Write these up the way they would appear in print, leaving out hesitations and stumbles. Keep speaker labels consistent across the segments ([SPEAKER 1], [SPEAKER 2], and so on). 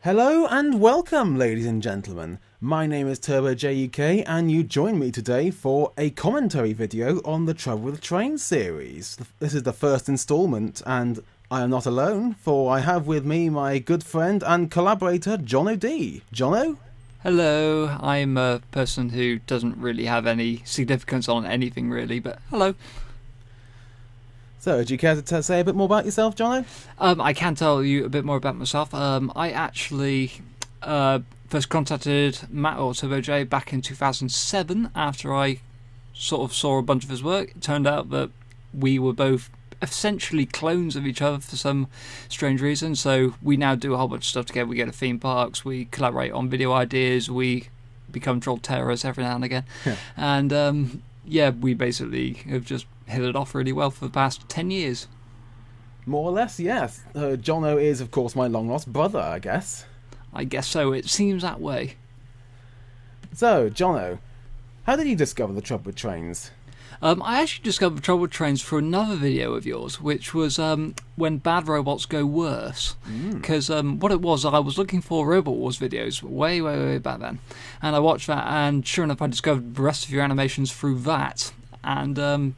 [SPEAKER 1] Hello and welcome, ladies and gentlemen. My name is TurboJUK and you join me today for a commentary video on the Trouble with Trains series. This is the first instalment and I am not alone, for I have with me my good friend and collaborator JonoD. Jono?
[SPEAKER 2] Hello, I'm a person who doesn't really have any significance on anything really, but hello.
[SPEAKER 1] So, do you care to say a bit more about yourself, Jono?
[SPEAKER 2] I can tell you a bit more about myself. I actually first contacted Matt or TurboJ back in 2007 after I sort of saw a bunch of his work. It turned out that we were both essentially clones of each other for some strange reason, so we now do a whole bunch of stuff together. We go to theme parks, we collaborate on video ideas, we become troll terrorists every now and again. And we basically have just hit it off really well for the past 10 years.
[SPEAKER 1] More or less, yes. Jono is, of course, my long-lost brother, I guess.
[SPEAKER 2] I guess so, it seems that way.
[SPEAKER 1] So, Jono, how did you discover the Trouble with Trains?
[SPEAKER 2] I actually discovered Trouble with Trains through another video of yours, which was When Bad Robots Go Worse. Because what it was, I was looking for Robot Wars videos way back then. And I watched that, and sure enough, I discovered the rest of your animations through that. And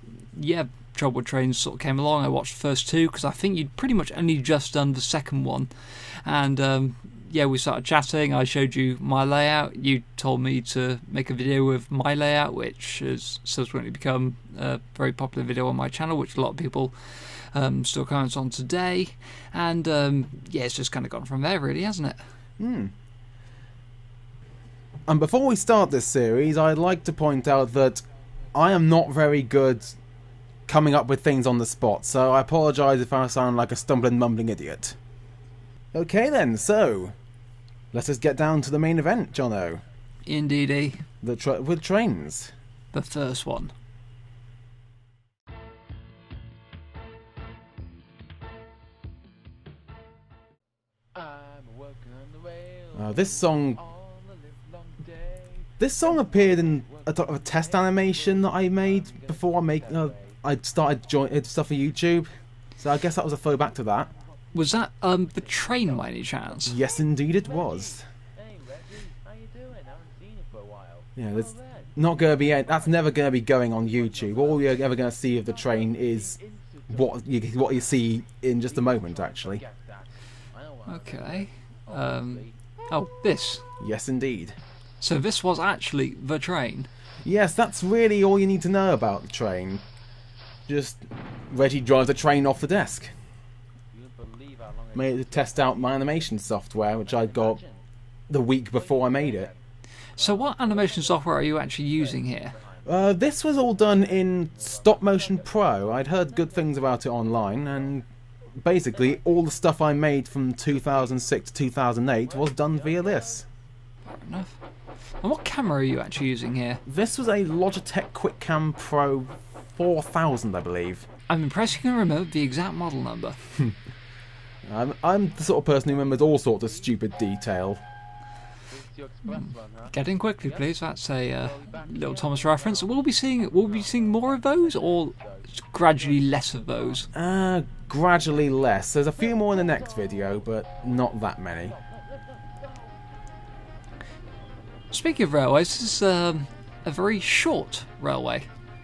[SPEAKER 2] Trouble with Trains sort of came along. I watched the first two, because I think you'd pretty much only just done the second one. And we started chatting. I showed you my layout. You told me to make a video with my layout, which has subsequently become a very popular video on my channel, which a lot of people still comment on today. And it's just kind of gone from there, really, hasn't it?
[SPEAKER 1] And before we start this series, I'd like to point out that I am not very good coming up with things on the spot, so I apologise if I sound like a stumbling, mumbling idiot. Okay then, so let us get down to the main event, Jono.
[SPEAKER 2] Indeedy.
[SPEAKER 1] The Trouble with Trains.
[SPEAKER 2] The first one.
[SPEAKER 1] This song appeared in a test animation that I made before I started doing stuff for YouTube. So I guess that was a throwback to that.
[SPEAKER 2] Was that the train by any chance?
[SPEAKER 1] Yes, indeed it was.
[SPEAKER 3] Hey Reggie, how you doing? I haven't seen you for a while.
[SPEAKER 1] Yeah, that's not going to be. That's never going to be going on YouTube. All you're ever going to see of the train is what you see in just a moment, actually.
[SPEAKER 2] Okay. This.
[SPEAKER 1] Yes, indeed.
[SPEAKER 2] So this was actually the train.
[SPEAKER 1] Yes, that's really all you need to know about the train. Just Reggie drives the train off the desk. Made it to test out my animation software, which I got the week before I made it.
[SPEAKER 2] So what animation software are you actually using here?
[SPEAKER 1] This was all done in Stop Motion Pro. I'd heard good things about it online, and basically all the stuff I made from 2006 to 2008 was done via this.
[SPEAKER 2] Fair enough. And what camera are you actually using here?
[SPEAKER 1] This was a Logitech QuickCam Pro 4000, I believe.
[SPEAKER 2] I'm impressed you can remember the exact model number.
[SPEAKER 1] I'm the sort of person who remembers all sorts of stupid detail.
[SPEAKER 2] Get in quickly, please. That's a little Thomas reference. Will we be seeing more of those, or gradually less of those?
[SPEAKER 1] Gradually less. There's a few more in the next video, but not that many.
[SPEAKER 2] Speaking of railways, this is a very short railway.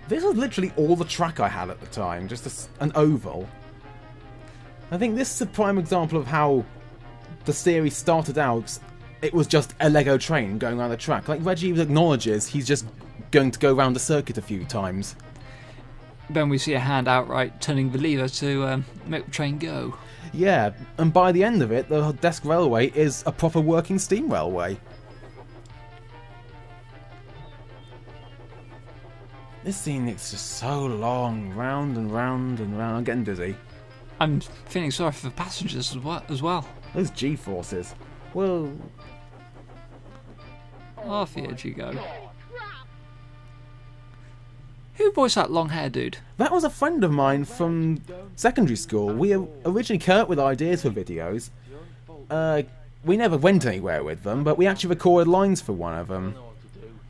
[SPEAKER 1] This was literally all the track I had at the time, just an oval. I think this is a prime example of how the series started out. It was just a Lego train going around the track. Like Reggie acknowledges, he's just going to go around the circuit a few times.
[SPEAKER 2] Then we see a hand outright turning the lever to make the train go.
[SPEAKER 1] Yeah, and by the end of it, the desk railway is a proper working steam railway. This scene is just so long, round and round and round. I'm getting dizzy.
[SPEAKER 2] I'm feeling sorry for the passengers as well.
[SPEAKER 1] Those G-forces. Well,
[SPEAKER 2] off here you go. Who voiced that long-haired dude?
[SPEAKER 1] That was a friend of mine from secondary school. We originally came up with ideas for videos. We never went anywhere with them, but we actually recorded lines for one of them.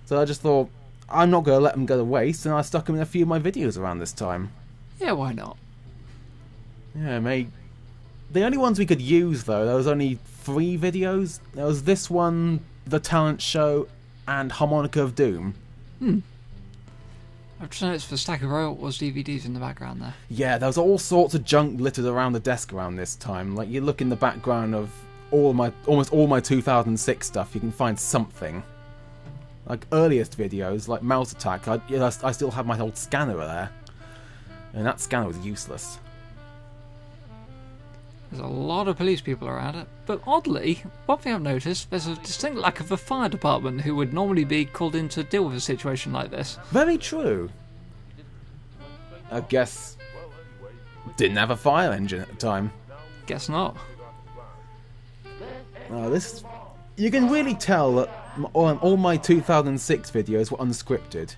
[SPEAKER 1] So I just thought, I'm not going to let them go to waste, and I stuck them in a few of my videos around this time.
[SPEAKER 2] Yeah, why not?
[SPEAKER 1] Yeah, The only ones we could use, though, there was only 3 videos. There was this one, The Talent Show, and Harmonica of Doom.
[SPEAKER 2] I've just noticed the stack of Robot Wars DVDs in the background there.
[SPEAKER 1] Yeah, there was all sorts of junk littered around the desk around this time. Like, you look in the background of almost all my 2006 stuff, you can find something. Like, earliest videos, like Mouse Attack, I still have my old scanner there. And that scanner was useless.
[SPEAKER 2] There's a lot of police people around it, but oddly, one thing I've noticed, there's a distinct lack of a fire department who would normally be called in to deal with a situation like this.
[SPEAKER 1] Very true. I guess didn't have a fire engine at the time.
[SPEAKER 2] Guess not.
[SPEAKER 1] You can really tell that all my 2006 videos were unscripted.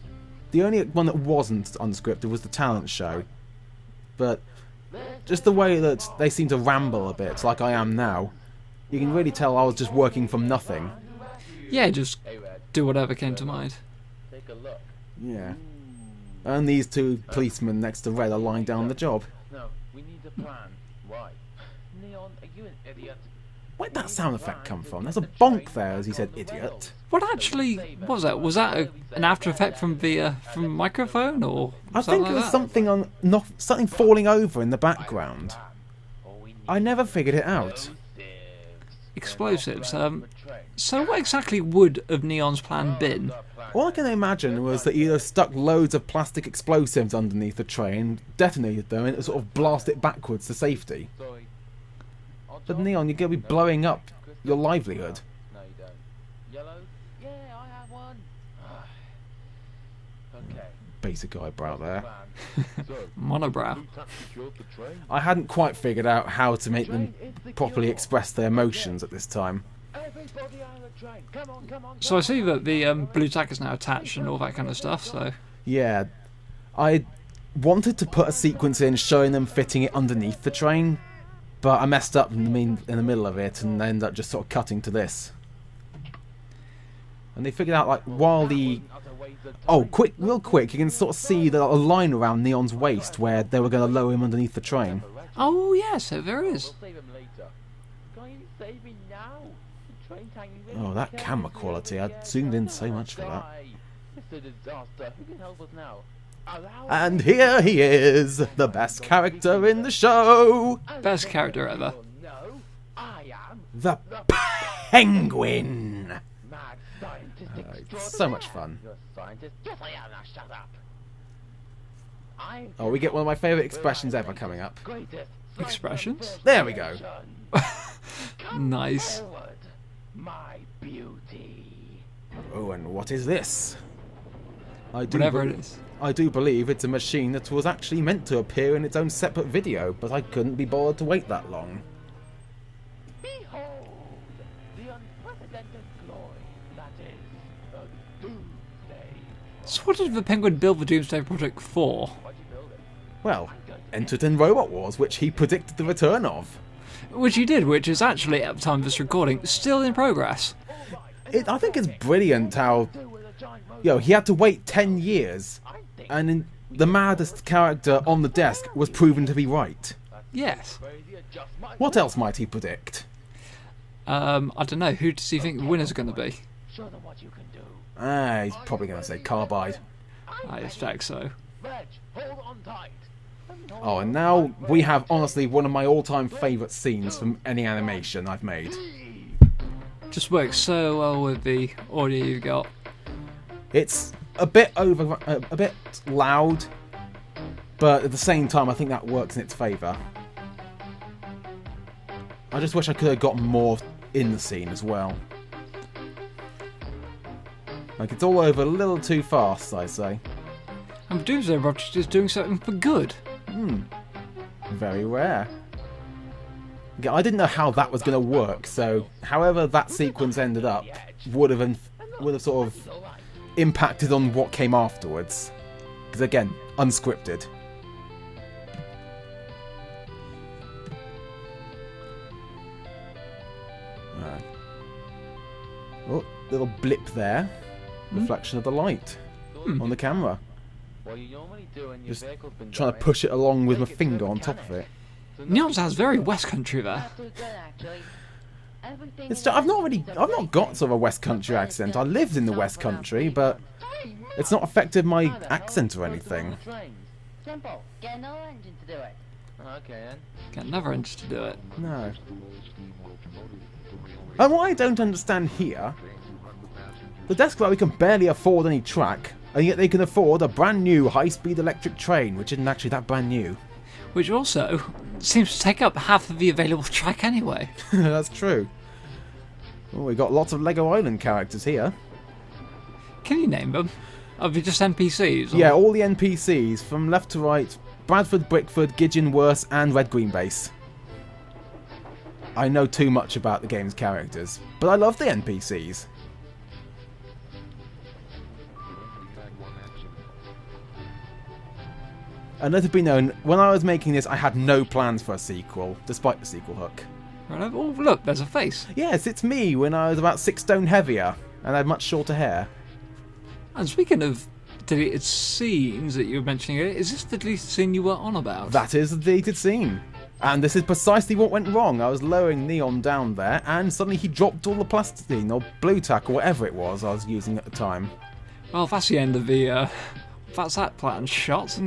[SPEAKER 1] The only one that wasn't unscripted was the talent show. But just the way that they seem to ramble a bit, like I am now, you can really tell I was just working from nothing.
[SPEAKER 2] Yeah, just do whatever came to mind.
[SPEAKER 3] Take a look.
[SPEAKER 1] Yeah. And these 2 policemen next to Red are lying down the job.
[SPEAKER 3] No, we need a plan. Why? Neon, are you an idiot?
[SPEAKER 1] Where'd that sound effect come from? There's a bonk there as he said idiot.
[SPEAKER 2] What actually was that? Was that an after effect from the microphone, or
[SPEAKER 1] I think
[SPEAKER 2] like
[SPEAKER 1] it was
[SPEAKER 2] that?
[SPEAKER 1] something falling over in the background. I never figured it out.
[SPEAKER 2] Explosives. So what exactly would have Neon's plan been?
[SPEAKER 1] All I can imagine was that he either stuck loads of plastic explosives underneath the train, detonated them, and it sort of blast it backwards to safety. But Neon, you're going to be blowing up your livelihood.
[SPEAKER 3] No, you don't. Yellow? Yeah, I have one. Okay.
[SPEAKER 1] Basic eyebrow there.
[SPEAKER 2] Monobrow.
[SPEAKER 1] I hadn't quite figured out how to make them properly express their emotions at this time.
[SPEAKER 3] Everybody on the train. Come on, come on.
[SPEAKER 2] So I see that the blue tack is now attached and all that kind of stuff, so...
[SPEAKER 1] Yeah, I wanted to put a sequence in showing them fitting it underneath the train, but I messed up in the middle of it and ended up just sort of cutting to this. And they figured out, like, while the... Oh, real quick, you can sort of see a line around Neon's waist where they were going to lower him underneath the train.
[SPEAKER 2] Oh, yeah, so there is.
[SPEAKER 3] We'll save him later. Can't you save me now? The train's hanging really
[SPEAKER 1] Oh, that
[SPEAKER 3] carefully
[SPEAKER 1] camera quality, I zoomed in so much for that.
[SPEAKER 3] It's a disaster. Who can help us now?
[SPEAKER 1] And here he is, the best character in the show!
[SPEAKER 2] Best character ever.
[SPEAKER 3] No, I am
[SPEAKER 1] The Penguin!
[SPEAKER 3] mad scientist
[SPEAKER 1] It's so much fun.
[SPEAKER 3] You're a scientist? Yes, I am. Now shut up. I'm
[SPEAKER 1] Oh, we get one of my favourite expressions ever coming up.
[SPEAKER 3] greatest
[SPEAKER 2] Expressions?
[SPEAKER 1] There we go.
[SPEAKER 2] Nice.
[SPEAKER 3] forward, my beauty.
[SPEAKER 1] Oh, and what is this?
[SPEAKER 2] Whatever it is.
[SPEAKER 1] I do believe it's a machine that was actually meant to appear in its own separate video, but I couldn't be bothered to wait that long.
[SPEAKER 3] Behold, the unprecedented glory that is the Doomsday.
[SPEAKER 2] So what did the Penguin build the Doomsday Project for?
[SPEAKER 3] Why'd you build it?
[SPEAKER 1] Well, entered in Robot Wars, which he predicted the return of.
[SPEAKER 2] Which he did, which is actually, at the time of this recording, still in progress.
[SPEAKER 1] I think it's brilliant how, he had to wait 10 years, and the maddest character on the desk was proven to be right.
[SPEAKER 2] Yes.
[SPEAKER 1] What else might he predict?
[SPEAKER 2] I don't know. Who does he think the winners are going to be?
[SPEAKER 3] Show them what you can do.
[SPEAKER 1] He's probably going to say Carbide.
[SPEAKER 2] I expect so.
[SPEAKER 3] Reg, hold on tight.
[SPEAKER 1] Oh, and now we have, honestly, one of my all-time favourite scenes from any animation I've made.
[SPEAKER 2] Just works so well with the audio you've got.
[SPEAKER 1] It's a bit loud, but at the same time, I think that works in its favour. I just wish I could have got more in the scene as well. Like, it's all over a little too fast, I say.
[SPEAKER 2] And the Doomsday Project is doing something for good.
[SPEAKER 1] Very rare. Okay, I didn't know how that was going to work, so however that sequence ended up would have sort of impacted on what came afterwards. Because again, unscripted. Oh, little blip there. Reflection of the light on the camera.
[SPEAKER 3] What you normally do when your
[SPEAKER 1] Just
[SPEAKER 3] vehicle's been
[SPEAKER 1] trying to
[SPEAKER 3] damaged,
[SPEAKER 1] push it along with my
[SPEAKER 3] take it to
[SPEAKER 1] finger
[SPEAKER 3] the
[SPEAKER 1] on top of
[SPEAKER 3] mechanic.
[SPEAKER 1] it.
[SPEAKER 2] Neon sounds very West Country there.
[SPEAKER 3] Not too good, actually. Everything
[SPEAKER 1] It's
[SPEAKER 3] in
[SPEAKER 1] I've not
[SPEAKER 3] life
[SPEAKER 1] really,
[SPEAKER 3] is
[SPEAKER 1] I've not got sort of a West Country accent. I lived in the West Country, but it's not affected my accent or anything.
[SPEAKER 3] Simple. Get no engine to do it. Okay then.
[SPEAKER 2] Get another engine to do it.
[SPEAKER 1] No. And what I don't understand here, the desk railway can barely afford any track, and yet they can afford a brand new high-speed electric train, which isn't actually that brand new.
[SPEAKER 2] Which also seems to take up half of the available track anyway.
[SPEAKER 1] That's true. Well, we got lots of Lego Island characters here.
[SPEAKER 2] Can you name them? Are they just NPCs? Or?
[SPEAKER 1] Yeah, all the NPCs from left to right: Bradford, Brickford, Gidgeon, Worse, and Red Green Base. I know too much about the game's characters, but I love the NPCs. And let it be known, when I was making this, I had no plans for a sequel, despite the sequel hook.
[SPEAKER 2] Right, oh, look, there's a face.
[SPEAKER 1] Yes, it's me when I was about 6 stone heavier, and I had much shorter hair.
[SPEAKER 2] And speaking of deleted scenes that you were mentioning, is this the deleted scene you were on about?
[SPEAKER 1] That is the deleted scene. And this is precisely what went wrong. I was lowering Neon down there, and suddenly he dropped all the plasticine, or blue tack, or whatever it was I was using at the time.
[SPEAKER 2] Well, that's the end of the, that's that plan shot.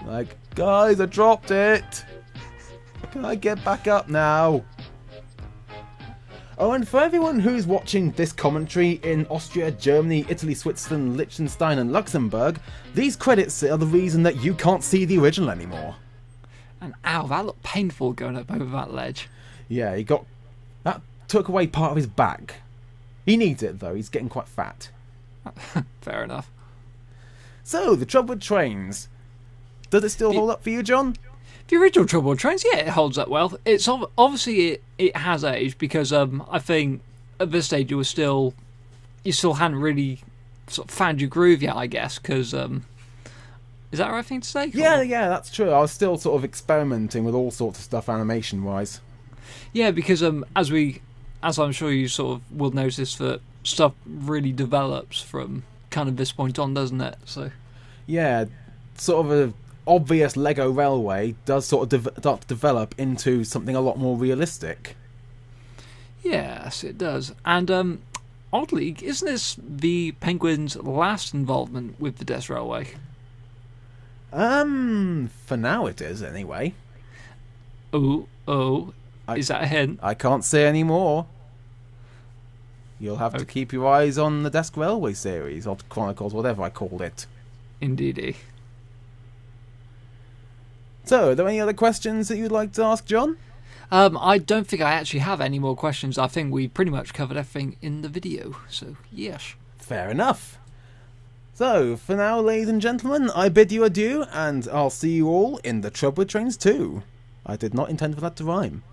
[SPEAKER 1] Like, guys, I dropped it! Can I get back up now? Oh, and for everyone who's watching this commentary in Austria, Germany, Italy, Switzerland, Liechtenstein and Luxembourg, these credits are the reason that you can't see the original anymore.
[SPEAKER 2] And ow, that looked painful going up over that ledge.
[SPEAKER 1] Yeah, that took away part of his back. He needs it though, he's getting quite fat.
[SPEAKER 2] Fair enough.
[SPEAKER 1] So, the trouble with trains. Does it still hold up for you, John?
[SPEAKER 2] The original Trouble Trains, yeah, it holds up well. It's obviously it has aged because I think at this stage you still hadn't really sort of found your groove yet, I guess. Because is that the right thing to say?
[SPEAKER 1] Yeah, that's true. I was still sort of experimenting with all sorts of stuff animation-wise.
[SPEAKER 2] Yeah, because as I'm sure you sort of will notice that stuff really develops from kind of this point on, doesn't it? So
[SPEAKER 1] yeah, sort of a obvious Lego railway does sort of start to develop into something a lot more realistic.
[SPEAKER 2] Yes, it does. And oddly, isn't this the Penguin's last involvement with the Death Railway?
[SPEAKER 1] For now it is, anyway.
[SPEAKER 2] Is that a hint?
[SPEAKER 1] I can't say any more. You'll have to keep your eyes on the Desk Railway series, or Chronicles, whatever I called it.
[SPEAKER 2] Indeedy.
[SPEAKER 1] So, are there any other questions that you'd like to ask, John?
[SPEAKER 2] I don't think I actually have any more questions. I think we pretty much covered everything in the video, so yes.
[SPEAKER 1] Fair enough. So, for now, ladies and gentlemen, I bid you adieu, and I'll see you all in the Trouble with Trains 2. I did not intend for that to rhyme.